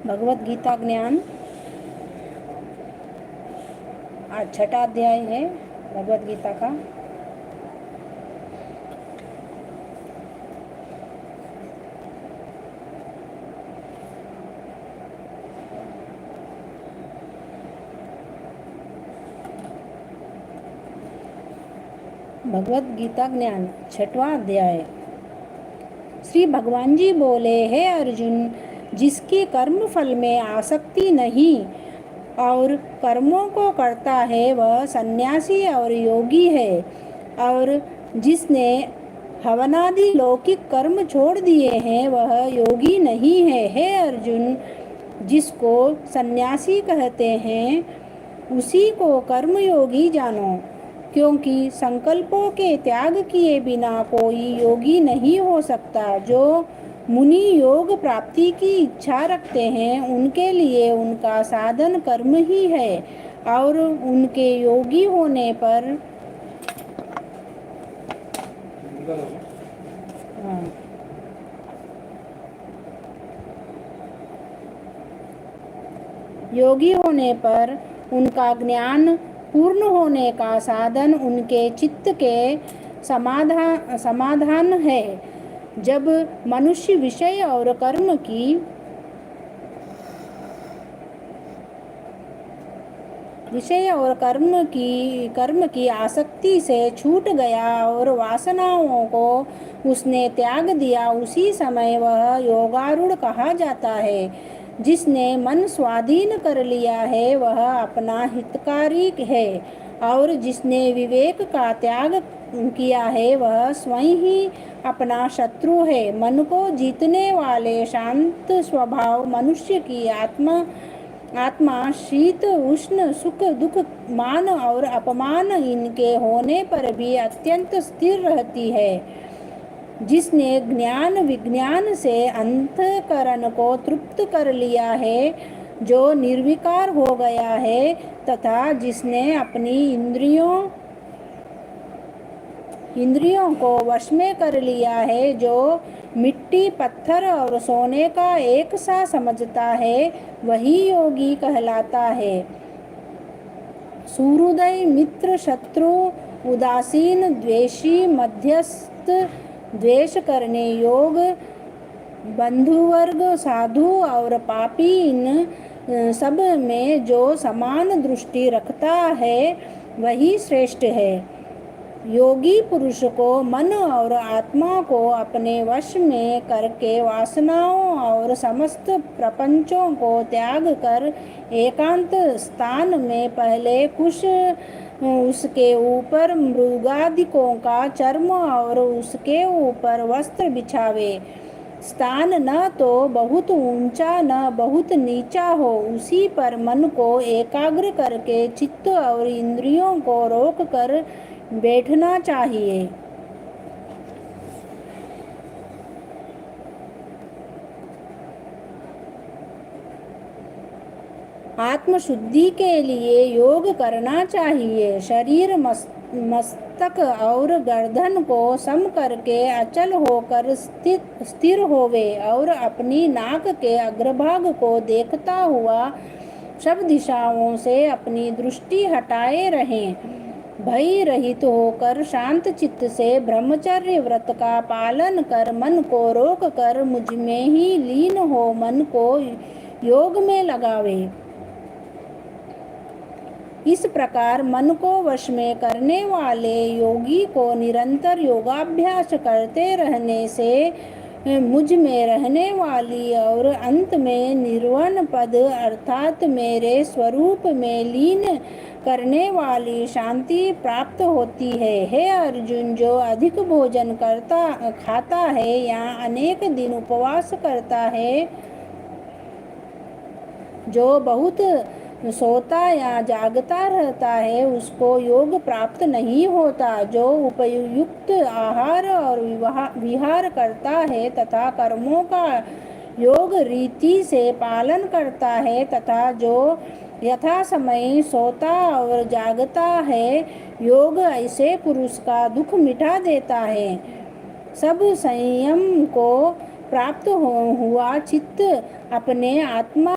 भगवत गीता ज्ञान आज छठा अध्याय है भगवत गीता का। भगवत गीता ज्ञान छठवां अध्याय। श्री भगवान जी बोले, हे अर्जुन, जिसकी कर्म फल में आसक्ति नहीं और कर्मों को करता है वह सन्यासी और योगी है, और जिसने हवनादि लौकिक कर्म छोड़ दिए हैं वह योगी नहीं है। हे अर्जुन, जिसको सन्यासी कहते हैं उसी को कर्मयोगी जानो, क्योंकि संकल्पों के त्याग किए बिना कोई योगी नहीं हो सकता। जो मुनि योग प्राप्ति की इच्छा रखते हैं उनके लिए उनका साधन कर्म ही है, और उनके योगी होने पर उनका ज्ञान पूर्ण होने का साधन उनके चित्त के समाधान है। जब मनुष्य विषय और कर्म की आसक्ति से छूट गया और वासनाओं को उसने त्याग दिया, उसी समय वह योगारूढ़ कहा जाता है। जिसने मन स्वाधीन कर लिया है वह अपना हितकारी है, और जिसने विवेक का त्याग किया है वह स्वयं ही अपना शत्रु है। मन को जीतने वाले शांत स्वभाव मनुष्य की आत्मा शीत उष्ण सुख दुख मान और अपमान इनके होने पर भी अत्यंत स्थिर रहती है। जिसने ज्ञान विज्ञान से अंतःकरण को तृप्त कर लिया है, जो निर्विकार हो गया है, तथा जिसने अपनी इंद्रियों को वश में कर लिया है, जो मिट्टी पत्थर और सोने का एक सा समझता है, वही योगी कहलाता है। सूर्योदय मित्र शत्रु उदासीन द्वेषी मध्यस्थ द्वेष करने योग बंधुवर्ग साधु और पापी, इन सब में जो समान दृष्टि रखता है वही श्रेष्ठ है। योगी पुरुष को मन और आत्मा को अपने वश में करके वासनाओं और समस्त प्रपंचों को त्याग कर एकांत स्थान में पहले कुछ उसके ऊपर मृगादिकों का चर्म और उसके ऊपर वस्त्र बिछावे। स्थान न तो बहुत ऊंचा न बहुत नीचा हो, उसी पर मन को एकाग्र करके चित्त और इंद्रियों को रोक कर बैठना चाहिए। आत्मशुद्धि के लिए योग करना चाहिए। शरीर मस्तक और गर्दन को सम करके अचल होकर स्थिर होवे, और अपनी नाक के अग्रभाग को देखता हुआ सब दिशाओं से अपनी दृष्टि हटाए रहें। भय रहित होकर शांत चित्त से ब्रह्मचर्य व्रत का पालन कर मन को रोक कर मुझ में ही लीन हो मन को योग में लगावे। इस प्रकार मन को वश में करने वाले योगी को निरंतर योगाभ्यास करते रहने से मुझ में रहने वाली और अंत में निर्वाण पद अर्थात मेरे स्वरूप में लीन करने वाली शांति प्राप्त होती है। हे अर्जुन, जो अधिक भोजन खाता है या अनेक दिन उपवास करता है, जो बहुत सोता या जागता रहता है, उसको योग प्राप्त नहीं होता। जो उपयुक्त आहार और विहार करता है तथा कर्मों का योग रीति से पालन करता है, तथा जो यथा समय सोता और जागता है, योग ऐसे पुरुष का दुख मिटा देता है। सब संयम को प्राप्त हुआ चित्त अपने आत्मा